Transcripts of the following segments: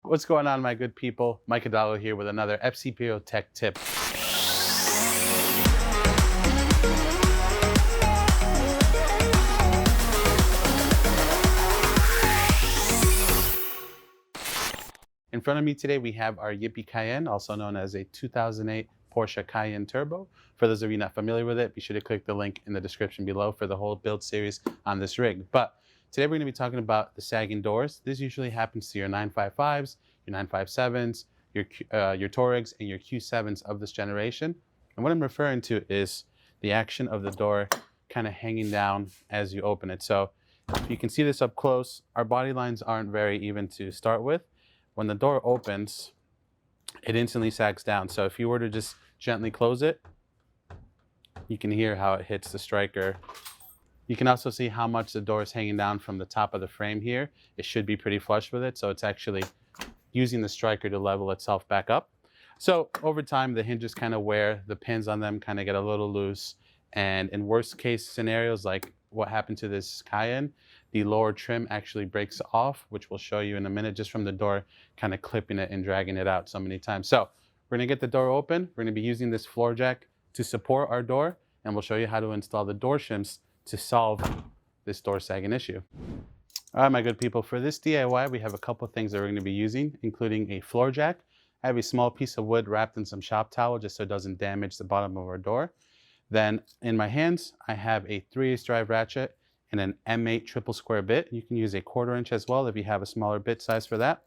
What's going on, my good people? Mike Hidalgo here with another FCP Euro tech tip. In front of me today, we have our Yippee Cayenne, also known as a 2008 Porsche Cayenne Turbo. For those of you not familiar with it, be sure to click the link in the description below for the whole build series on this rig. But today we're going to be talking about the sagging doors. This usually happens to your 955s, your 957s, your Touaregs, and your Q7s of this generation. And what I'm referring to is the action of the door kind of hanging down as you open it. So if you can see this up close, our body lines aren't very even to start with. When the door opens, it instantly sags down. So if you were to just gently close it, you can hear how it hits the striker. You can also see how much the door is hanging down from the top of the frame here. It should be pretty flush with it, so it's actually using the striker to level itself back up. So over time, the hinges kind of wear, the pins on them kind of get a little loose, and in worst case scenarios, like what happened to this Cayenne, the lower trim actually breaks off, which we'll show you in a minute, just from the door kind of clipping it and dragging it out so many times. So we're gonna get the door open. We're gonna be using this floor jack to support our door, and we'll show you how to install the door shims to solve this door sagging issue. All right, my good people, for this DIY, we have a couple of things that we're gonna be using, including a floor jack. I have a small piece of wood wrapped in some shop towel just so it doesn't damage the bottom of our door. Then in my hands, I have a 3/8 drive ratchet and an M8 triple square bit. You can use a 1/4 inch as well if you have a smaller bit size for that.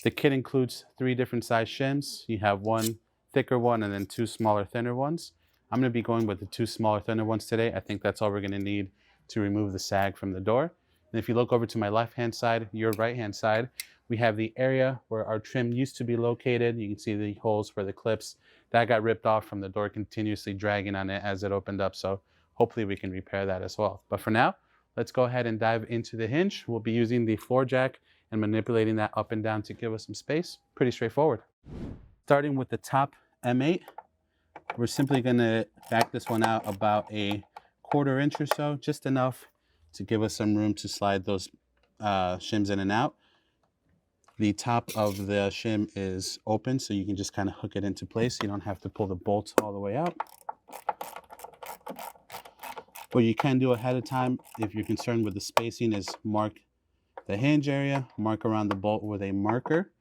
The kit includes 3 different size shims. You have one thicker one and then 2 smaller, thinner ones. I'm going to be going with the 2 smaller, thinner ones today. I think that's all we're going to need to remove the sag from the door. And if you look over to my left-hand side, your right-hand side, we have the area where our trim used to be located. You can see the holes for the clips. That got ripped off from the door continuously dragging on it as it opened up. So hopefully we can repair that as well. But for now, let's go ahead and dive into the hinge. We'll be using the floor jack and manipulating that up and down to give us some space. Pretty straightforward. Starting with the top M8, we're simply gonna back this one out about a 1/4 inch or so, just enough to give us some room to slide those shims in and out. The top of the shim is open, so you can just kind of hook it into place. You don't have to pull the bolts all the way out. What you can do ahead of time, if you're concerned with the spacing, is mark the hinge area, mark around the bolt with a marker.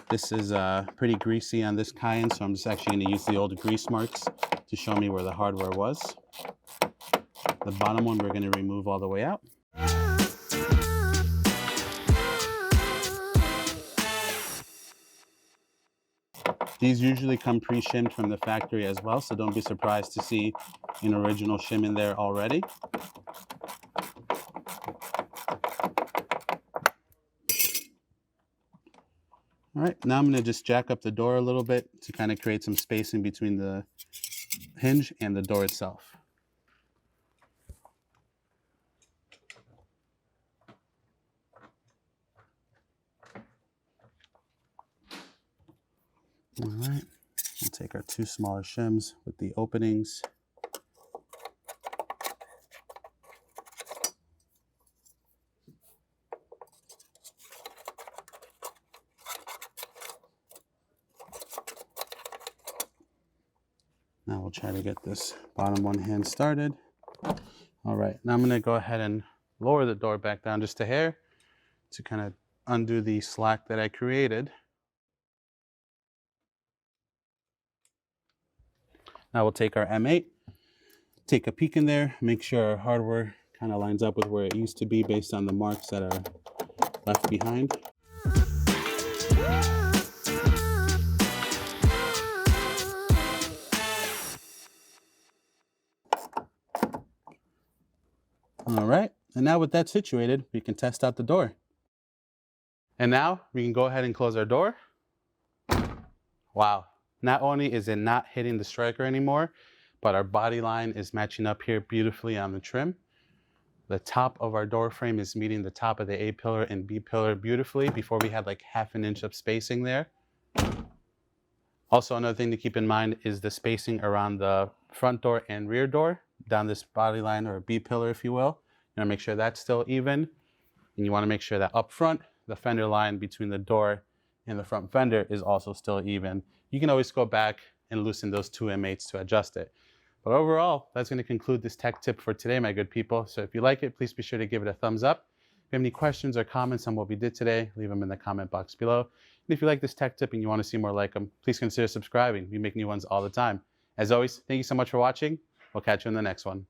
This is pretty greasy on this Cayenne, so I'm just actually going to use the old grease marks to show me where the hardware was. The bottom one we're going to remove all the way out. These usually come pre-shimmed from the factory as well, so don't be surprised to see an original shim in there already. All right, now I'm going to just jack up the door a little bit to kind of create some spacing between the hinge and the door itself. All right, we'll take our 2 smaller shims with the openings. Now we'll try to get this bottom one hand started. All right, now I'm gonna go ahead and lower the door back down just a hair to kind of undo the slack that I created. Now we'll take our M8, take a peek in there, make sure our hardware kind of lines up with where it used to be based on the marks that are left behind. All right, and now with that situated, we can test out the door. And now we can go ahead and close our door. Wow. Not only is it not hitting the striker anymore, but our body line is matching up here beautifully on the trim. The top of our door frame is meeting the top of the A pillar and B pillar beautifully. Before we had like 1/2 inch of spacing there. Also, another thing to keep in mind is the spacing around the front door and rear door down this body line, or B pillar, if you will. You want to make sure that's still even. And you want to make sure that up front, the fender line between the door and the front fender is also still even. You can always go back and loosen those two M8s to adjust it. But overall, that's going to conclude this tech tip for today, my good people. So if you like it, please be sure to give it a thumbs up. If you have any questions or comments on what we did today, leave them in the comment box below. And if you like this tech tip and you want to see more like them, please consider subscribing. We make new ones all the time. As always, thank you so much for watching. We'll catch you in the next one.